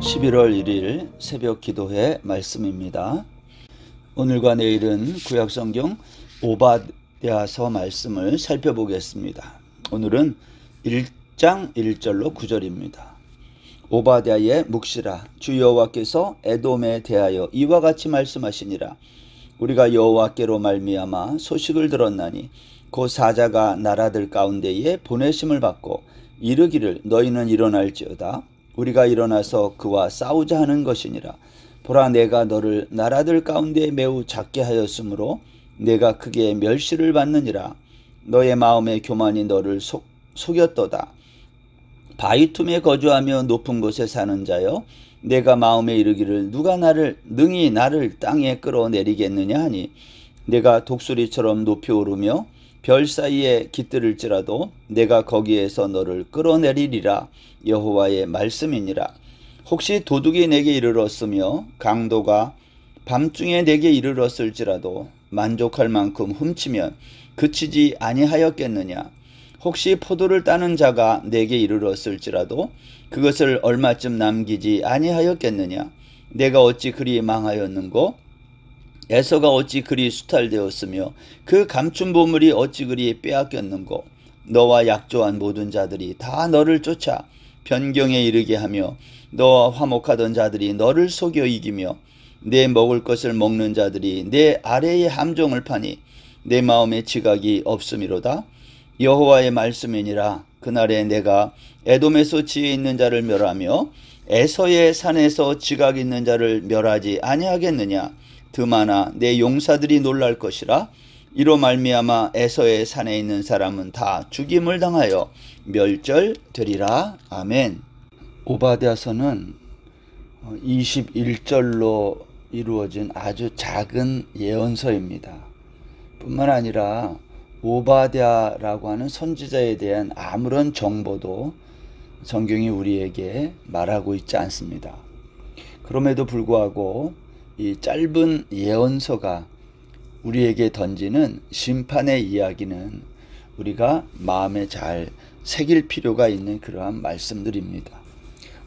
11월 1일 새벽 기도회 말씀입니다. 오늘과 내일은 구약성경 오바댜서 말씀을 살펴보겠습니다. 오늘은 1장 1절로 9절입니다. 오바댜의 묵시라. 주 여호와께서 에돔에 대하여 이와 같이 말씀하시니라. 우리가 여호와께로 말미암아 소식을 들었나니 그 사자가 나라들 가운데에 보내심을 받고 이르기를 너희는 일어날지어다. 우리가 일어나서 그와 싸우자 하는 것이니라. 보라, 내가 너를 나라들 가운데 매우 작게 하였으므로 내가 크게 멸시를 받느니라. 너의 마음의 교만이 너를 속였도다. 바위틈에 거주하며 높은 곳에 사는 자여, 내가 마음에 이르기를 누가 능히 나를 땅에 끌어내리겠느냐 하니, 내가 독수리처럼 높이 오르며 별 사이에 깃들을지라도 내가 거기에서 너를 끌어내리리라. 여호와의 말씀이니라. 혹시 도둑이 내게 이르렀으며 강도가 밤중에 내게 이르렀을지라도 만족할 만큼 훔치면 그치지 아니하였겠느냐. 혹시 포도를 따는 자가 내게 이르렀을지라도 그것을 얼마쯤 남기지 아니하였겠느냐. 내가 어찌 그리 망하였는고, 에서가 어찌 그리 수탈되었으며 그 감춘 보물이 어찌 그리 빼앗겼는고. 너와 약조한 모든 자들이 다 너를 쫓아 변경에 이르게 하며 너와 화목하던 자들이 너를 속여 이기며 내 먹을 것을 먹는 자들이 내 아래에 함정을 파니 내 마음에 지각이 없음이로다. 여호와의 말씀이니라. 그날에 내가 에돔에서 지혜 있는 자를 멸하며 에서의 산에서 지각 있는 자를 멸하지 아니하겠느냐. 드마나 내 용사들이 놀랄 것이라. 이로 말미암아 에서의 산에 있는 사람은 다 죽임을 당하여 멸절되리라. 아멘. 오바댜서는 21절로 이루어진 아주 작은 예언서입니다. 뿐만 아니라 오바댜라고 하는 선지자에 대한 아무런 정보도 성경이 우리에게 말하고 있지 않습니다. 그럼에도 불구하고 이 짧은 예언서가 우리에게 던지는 심판의 이야기는 우리가 마음에 잘 새길 필요가 있는 그러한 말씀들입니다.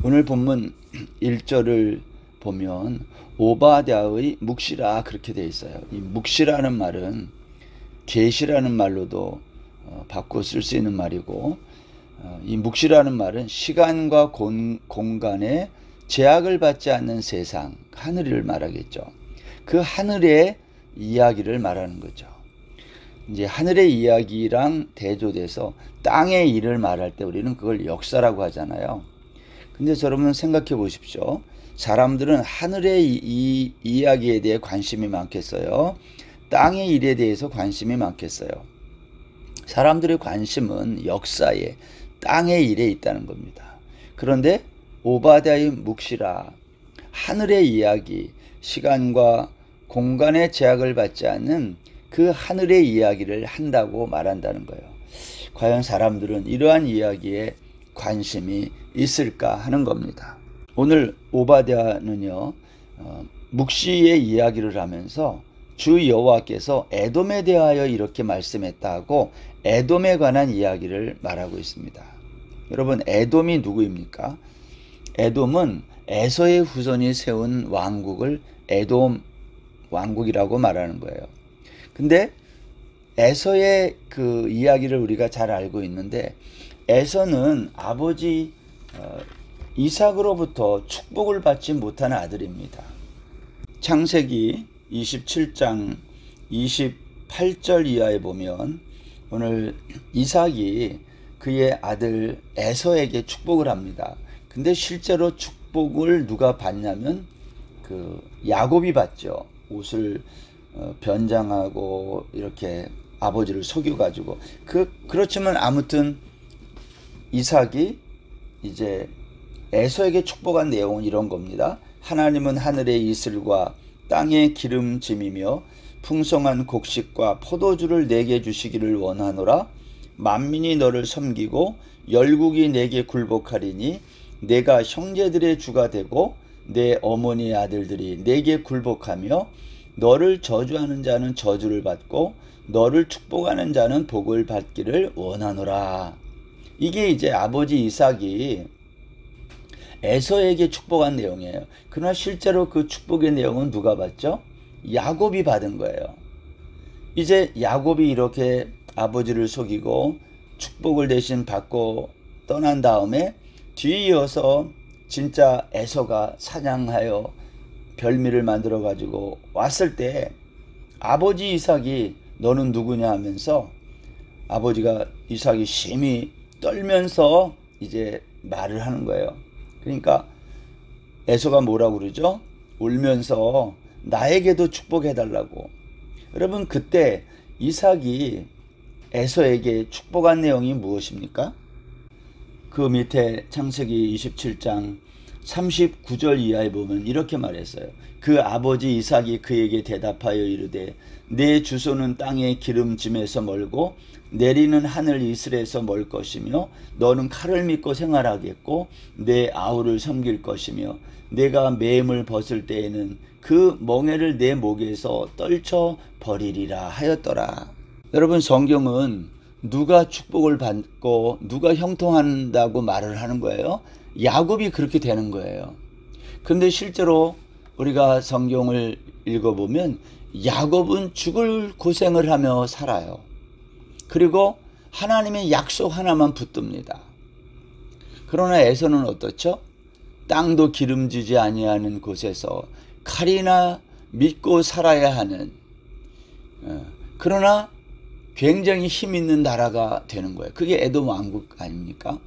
오늘 본문 1절을 보면 오바댜의 묵시라 그렇게 되어 있어요. 이 묵시라는 말은 계시라는 말로도 바꿔 쓸 수 있는 말이고, 이 묵시라는 말은 시간과 공간에 제약을 받지 않는 세상, 하늘을 말하겠죠. 그 하늘의 이야기를 말하는 거죠. 이제 하늘의 이야기랑 대조돼서 땅의 일을 말할 때 우리는 그걸 역사라고 하잖아요. 근데 여러분 생각해 보십시오. 사람들은 하늘의 이야기에 대해 관심이 많겠어요? 땅의 일에 대해서 관심이 많겠어요? 사람들의 관심은 역사에, 땅의 일에 있다는 겁니다. 그런데 오바댜의 묵시라, 하늘의 이야기, 시간과 공간의 제약을 받지 않는 그 하늘의 이야기를 한다고 말한다는 거예요. 과연 사람들은 이러한 이야기에 관심이 있을까 하는 겁니다. 오늘 오바댜는요, 묵시의 이야기를 하면서 주 여호와께서 에돔에 대하여 이렇게 말씀했다고 에돔에 관한 이야기를 말하고 있습니다. 여러분, 에돔이 누구입니까? 에돔은 에서의 후손이 세운 왕국을 에돔 왕국이라고 말하는 거예요. 근데 에서의 그 이야기를 우리가 잘 알고 있는데, 에서는 아버지 이삭으로부터 축복을 받지 못한 아들입니다. 창세기 27장 28절 이하에 보면 오늘 이삭이 그의 아들 에서에게 축복을 합니다. 근데 실제로 축복을 누가 받냐면 그 야곱이 받죠. 옷을 변장하고 이렇게 아버지를 속여가지고 그렇지만 아무튼 이삭이 이제 에서에게 축복한 내용은 이런 겁니다. 하나님은 하늘의 이슬과 땅의 기름짐이며 풍성한 곡식과 포도주를 내게 주시기를 원하노라. 만민이 너를 섬기고 열국이 내게 굴복하리니 내가 형제들의 주가 되고 내 어머니의 아들들이 내게 굴복하며 너를 저주하는 자는 저주를 받고 너를 축복하는 자는 복을 받기를 원하노라. 이게 이제 아버지 이삭이 에서에게 축복한 내용이에요. 그러나 실제로 그 축복의 내용은 누가 받죠? 야곱이 받은 거예요. 이제 야곱이 이렇게 아버지를 속이고 축복을 대신 받고 떠난 다음에 뒤이어서 진짜 에서가 사냥하여 별미를 만들어 가지고 왔을 때 아버지 이삭이 너는 누구냐 하면서 아버지가 이삭이 심히 떨면서 이제 말을 하는 거예요. 그러니까 에서가 뭐라고 그러죠? 울면서 나에게도 축복해 달라고. 여러분, 그때 이삭이 에서에게 축복한 내용이 무엇입니까? 그 밑에 창세기 27장 39절 이하에 보면 이렇게 말했어요. 그 아버지 이삭이 그에게 대답하여 이르되 내 주소는 땅의 기름짐에서 멀고 내리는 하늘 이슬에서 멀 것이며 너는 칼을 믿고 생활하겠고 내 아우를 섬길 것이며 내가 매임을 벗을 때에는 그 멍에를 내 목에서 떨쳐 버리리라 하였더라. 여러분, 성경은 누가 축복을 받고 누가 형통한다고 말을 하는 거예요? 야곱이 그렇게 되는 거예요. 그런데 실제로 우리가 성경을 읽어보면 야곱은 죽을 고생을 하며 살아요. 그리고 하나님의 약속 하나만 붙듭니다. 그러나 에서는 어떻죠? 땅도 기름지지 아니하는 곳에서 칼이나 믿고 살아야 하는, 그러나 굉장히 힘 있는 나라가 되는 거예요. 그게 에돔 왕국 아닙니까?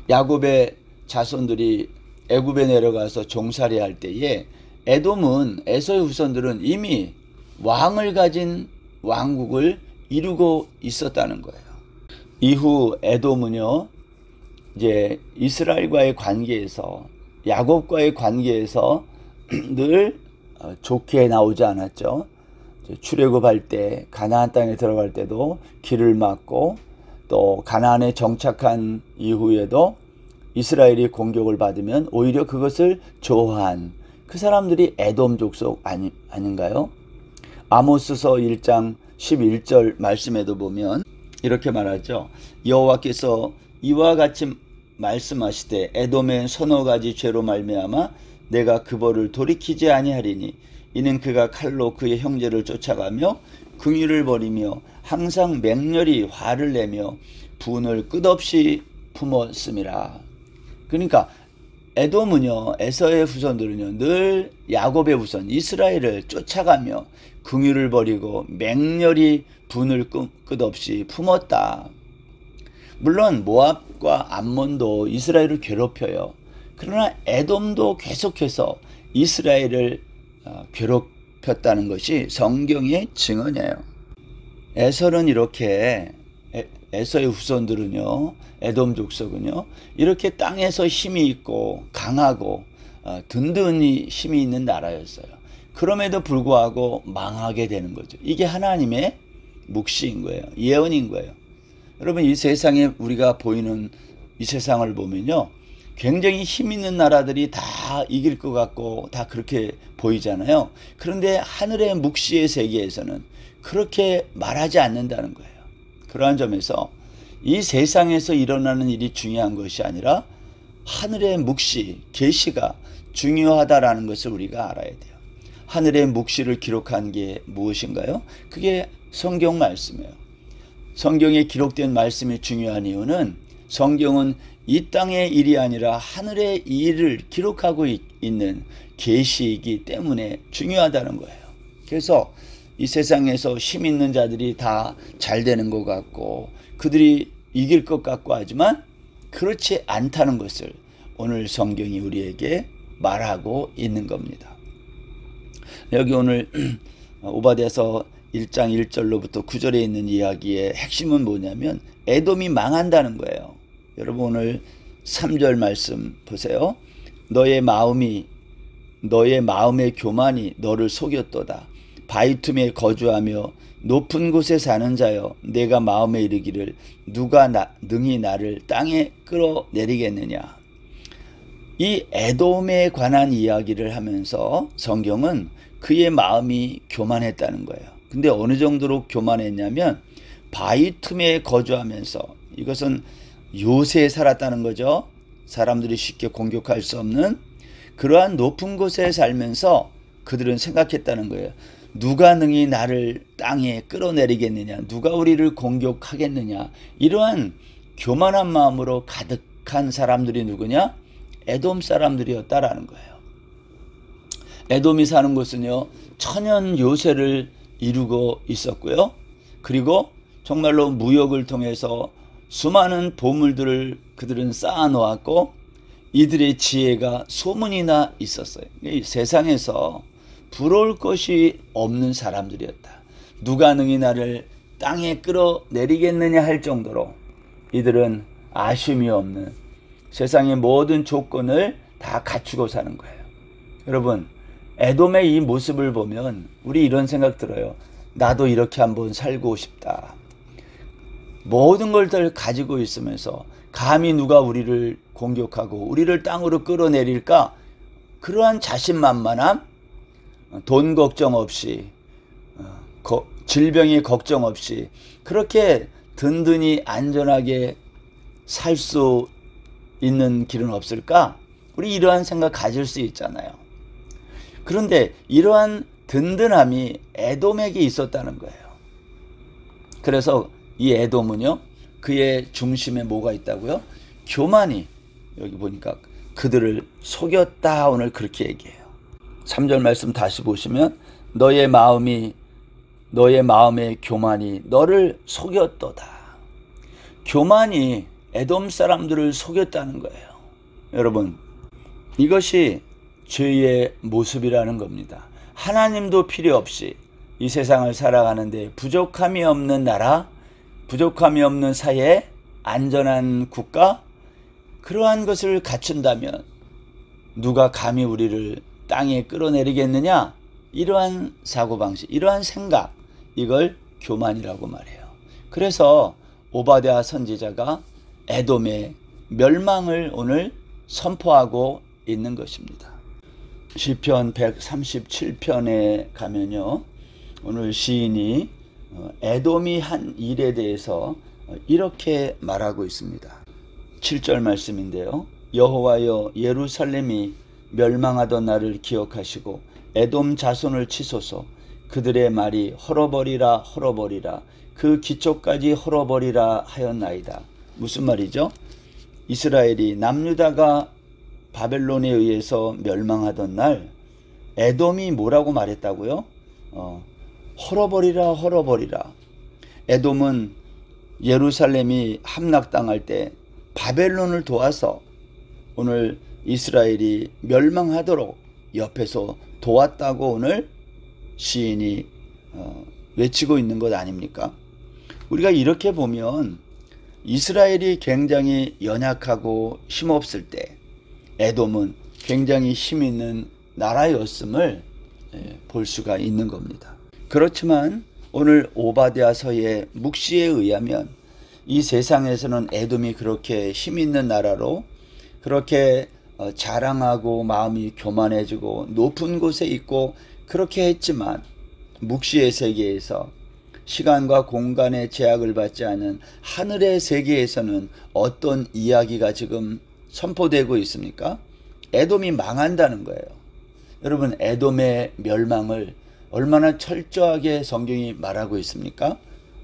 야곱의 자손들이 애굽에 내려가서 종살이 할 때에 에돔은, 에서의 후손들은 이미 왕을 가진 왕국을 이루고 있었다는 거예요. 이후 에돔은요, 이제 이스라엘과의 관계에서, 야곱과의 관계에서 늘 좋게 나오지 않았죠. 출애굽할 때, 가나안 땅에 들어갈 때도 길을 막고, 또 가나안에 정착한 이후에도 이스라엘이 공격을 받으면 오히려 그것을 좋아한 그 사람들이 에돔 족속 아닌가요? 아모스서 1장 11절 말씀에도 보면 이렇게 말하죠. 여호와께서 이와 같이 말씀하시되 에돔의 서너 가지 죄로 말미암아 내가 그 벌을 돌이키지 아니하리니 이는 그가 칼로 그의 형제를 쫓아가며 긍휼을 버리며 항상 맹렬히 화를 내며 분을 끝없이 품었음이라. 그러니까 에돔은요, 에서의 후손들은요, 늘 야곱의 후손 이스라엘을 쫓아가며 긍휼을 버리고 맹렬히 분을 끝없이 품었다. 물론 모압과 암몬도 이스라엘을 괴롭혀요. 그러나 에돔도 계속해서 이스라엘을 괴롭혔다는 것이 성경의 증언이에요. 에서는 이렇게, 에서의 후손들은요, 에돔 족속은요, 이렇게 땅에서 힘이 있고 강하고 든든히 힘이 있는 나라였어요. 그럼에도 불구하고 망하게 되는 거죠. 이게 하나님의 묵시인 거예요. 예언인 거예요. 여러분, 이 세상에 우리가 보이는 이 세상을 보면요, 굉장히 힘 있는 나라들이 다 이길 것 같고 다 그렇게 보이잖아요. 그런데 하늘의 묵시의 세계에서는 그렇게 말하지 않는다는 거예요. 그러한 점에서 이 세상에서 일어나는 일이 중요한 것이 아니라 하늘의 묵시, 계시가 중요하다라는 것을 우리가 알아야 돼요. 하늘의 묵시를 기록한 게 무엇인가요? 그게 성경 말씀이에요. 성경에 기록된 말씀이 중요한 이유는 성경은 이 땅의 일이 아니라 하늘의 일을 기록하고 있는 계시이기 때문에 중요하다는 거예요. 그래서 이 세상에서 힘 있는 자들이 다 잘 되는 것 같고 그들이 이길 것 같고 하지만 그렇지 않다는 것을 오늘 성경이 우리에게 말하고 있는 겁니다. 여기 오늘 오바댜서 1장 1절로부터 9절에 있는 이야기의 핵심은 뭐냐면 에돔이 망한다는 거예요. 여러분, 오늘 3절 말씀 보세요. 너의 마음의 교만이 너를 속였도다. 바위 틈에 거주하며 높은 곳에 사는 자여, 내가 마음에 이르기를 누가 능히 나를 땅에 끌어내리겠느냐. 이 에돔에 관한 이야기를 하면서 성경은 그의 마음이 교만했다는 거예요. 근데 어느 정도로 교만했냐면 바위 틈에 거주하면서, 이것은 요새에 살았다는 거죠. 사람들이 쉽게 공격할 수 없는 그러한 높은 곳에 살면서 그들은 생각했다는 거예요. 누가 능히 나를 땅에 끌어내리겠느냐, 누가 우리를 공격하겠느냐. 이러한 교만한 마음으로 가득한 사람들이 누구냐? 에돔 사람들이었다라는 거예요. 에돔이 사는 곳은요, 천연 요새를 이루고 있었고요. 그리고 정말로 무역을 통해서 수많은 보물들을 그들은 쌓아 놓았고, 이들의 지혜가 소문이 나 있었어요. 세상에서 부러울 것이 없는 사람들이었다. 누가 능히 나를 땅에 끌어내리겠느냐 할 정도로 이들은 아쉬움이 없는, 세상의 모든 조건을 다 갖추고 사는 거예요. 여러분, 에돔의 이 모습을 보면 우리 이런 생각 들어요. 나도 이렇게 한번 살고 싶다. 모든 걸 다 가지고 있으면서 감히 누가 우리를 공격하고 우리를 땅으로 끌어내릴까? 그러한 자신만만함, 돈 걱정 없이, 질병의 걱정 없이 그렇게 든든히 안전하게 살 수 있는 길은 없을까? 우리 이러한 생각 가질 수 있잖아요. 그런데 이러한 든든함이 에돔에게 있었다는 거예요. 그래서 이 에돔은요, 그의 중심에 뭐가 있다고요? 교만이, 여기 보니까 그들을 속였다, 오늘 그렇게 얘기해요. 3절 말씀 다시 보시면 너의 마음의 교만이 너를 속였도다. 교만이 에돔 사람들을 속였다는 거예요. 여러분, 이것이 죄의 모습이라는 겁니다. 하나님도 필요 없이 이 세상을 살아가는데 부족함이 없는 나라, 부족함이 없는 사회, 안전한 국가, 그러한 것을 갖춘다면 누가 감히 우리를 땅에 끌어내리겠느냐? 이러한 사고방식, 이러한 생각, 이걸 교만이라고 말해요. 그래서 오바댜 선지자가 에돔의 멸망을 오늘 선포하고 있는 것입니다. 시편 137편에 가면요, 오늘 시인이 에돔이 한 일에 대해서 이렇게 말하고 있습니다. 7절 말씀인데요. 여호와여, 예루살렘이 멸망하던 날을 기억하시고 에돔 자손을 치소서. 그들의 말이 헐어버리라 헐어버리라, 그 기초까지 헐어버리라 하였나이다. 무슨 말이죠? 이스라엘이 남유다가 바벨론에 의해서 멸망하던 날 에돔이 뭐라고 말했다고요? 헐어버리라 헐어버리라. 에돔은 예루살렘이 함락당할 때 바벨론을 도와서 오늘 이스라엘이 멸망하도록 옆에서 도왔다고 오늘 시인이 외치고 있는 것 아닙니까? 우리가 이렇게 보면 이스라엘이 굉장히 연약하고 힘없을 때 에돔은 굉장히 힘있는 나라였음을 볼 수가 있는 겁니다. 그렇지만 오늘 오바댜서의 묵시에 의하면 이 세상에서는 에돔이 그렇게 힘있는 나라로 그렇게 자랑하고 마음이 교만해지고 높은 곳에 있고 그렇게 했지만, 묵시의 세계에서 시간과 공간의 제약을 받지 않은 하늘의 세계에서는 어떤 이야기가 지금 선포되고 있습니까? 에돔이 망한다는 거예요. 여러분, 에돔의 멸망을 얼마나 철저하게 성경이 말하고 있습니까?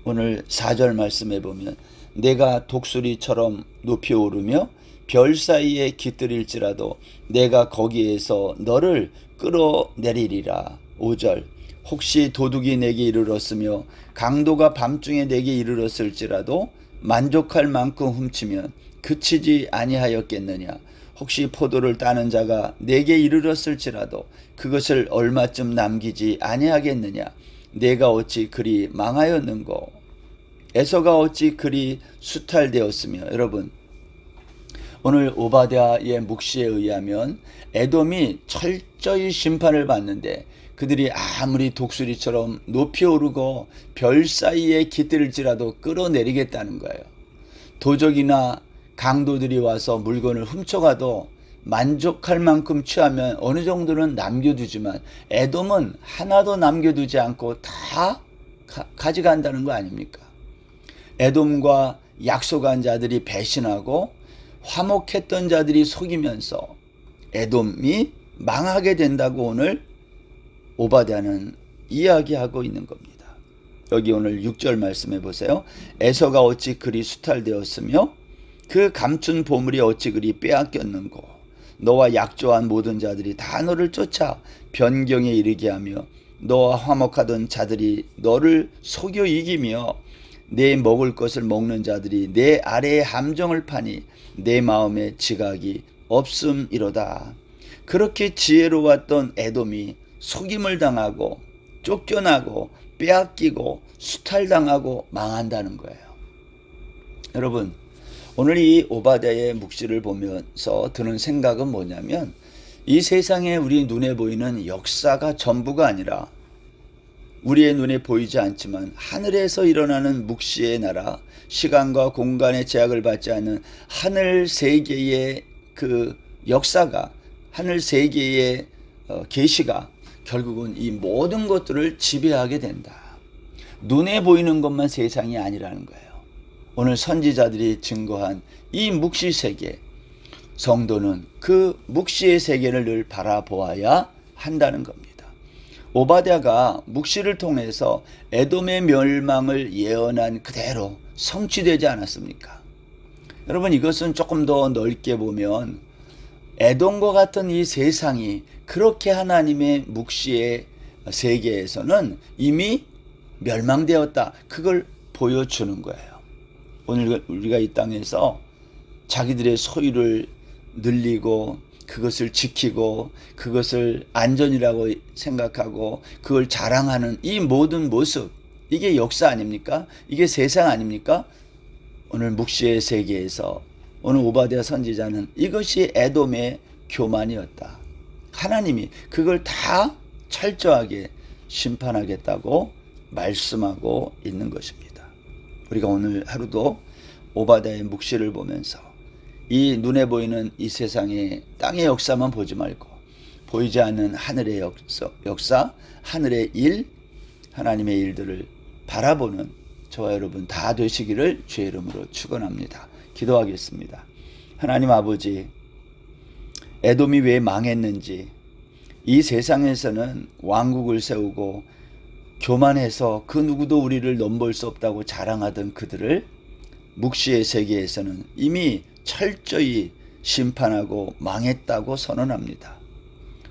오늘 4절 말씀에 보면 내가 독수리처럼 높이 오르며 별 사이에 깃들일지라도 내가 거기에서 너를 끌어내리리라. 5절 혹시 도둑이 내게 이르렀으며 강도가 밤중에 내게 이르렀을지라도 만족할 만큼 훔치면 그치지 아니하였겠느냐. 혹시 포도를 따는 자가 내게 이르렀을지라도 그것을 얼마쯤 남기지 아니하겠느냐. 내가 어찌 그리 망하였는고, 에서가 어찌 그리 수탈되었으며. 여러분, 오늘 오바댜의 묵시에 의하면 에돔이 철저히 심판을 받는데 그들이 아무리 독수리처럼 높이 오르고 별 사이에 깃들일지라도 끌어내리겠다는 거예요. 도적이나 강도들이 와서 물건을 훔쳐가도 만족할 만큼 취하면 어느 정도는 남겨두지만 에돔은 하나도 남겨두지 않고 다 가져간다는 거 아닙니까? 에돔과 약속한 자들이 배신하고 화목했던 자들이 속이면서 에돔이 망하게 된다고 오늘 오바댜는 이야기하고 있는 겁니다. 여기 오늘 6절 말씀해 보세요. 에서가 어찌 그리 수탈되었으며 그 감춘 보물이 어찌 그리 빼앗겼는고. 너와 약조한 모든 자들이 다 너를 쫓아 변경에 이르게 하며 너와 화목하던 자들이 너를 속여 이기며 내 먹을 것을 먹는 자들이 내 아래에 함정을 파니 내 마음에 지각이 없음이로다. 그렇게 지혜로웠던 에돔이 속임을 당하고 쫓겨나고 빼앗기고 수탈당하고 망한다는 거예요. 여러분, 오늘 이 오바댜의 묵시를 보면서 드는 생각은 뭐냐면, 이 세상에 우리 눈에 보이는 역사가 전부가 아니라 우리의 눈에 보이지 않지만 하늘에서 일어나는 묵시의 나라, 시간과 공간의 제약을 받지 않는 하늘 세계의 그 역사가, 하늘 세계의 계시가 결국은 이 모든 것들을 지배하게 된다. 눈에 보이는 것만 세상이 아니라는 거예요. 오늘 선지자들이 증거한 이 묵시 세계, 성도는 그 묵시의 세계를 늘 바라보아야 한다는 겁니다. 오바댜가 묵시를 통해서 에돔의 멸망을 예언한 그대로 성취되지 않았습니까? 여러분, 이것은 조금 더 넓게 보면 에돔과 같은 이 세상이 그렇게 하나님의 묵시의 세계에서는 이미 멸망되었다, 그걸 보여주는 거예요. 오늘 우리가 이 땅에서 자기들의 소유를 늘리고 그것을 지키고 그것을 안전이라고 생각하고 그걸 자랑하는 이 모든 모습, 이게 역사 아닙니까? 이게 세상 아닙니까? 오늘 묵시의 세계에서 오늘 오바댜 선지자는 이것이 에돔의 교만이었다. 하나님이 그걸 다 철저하게 심판하겠다고 말씀하고 있는 것입니다. 우리가 오늘 하루도 오바댜의 묵시를 보면서 이 눈에 보이는 이 세상의 땅의 역사만 보지 말고 보이지 않는 하늘의 역사, 하늘의 일, 하나님의 일들을 바라보는 저와 여러분 다 되시기를 주의 이름으로 축원합니다. 기도하겠습니다. 하나님 아버지, 에돔이 왜 망했는지, 이 세상에서는 왕국을 세우고 교만해서 그 누구도 우리를 넘볼 수 없다고 자랑하던 그들을 묵시의 세계에서는 이미 철저히 심판하고 망했다고 선언합니다.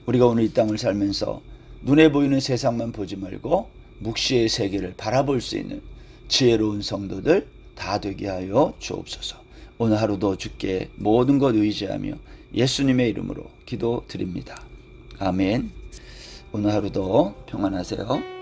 우리가 오늘 이 땅을 살면서 눈에 보이는 세상만 보지 말고 묵시의 세계를 바라볼 수 있는 지혜로운 성도들 다 되게 하여 주옵소서. 오늘 하루도 주께 모든 것 의지하며 예수님의 이름으로 기도드립니다. 아멘. 오늘 하루도 평안하세요.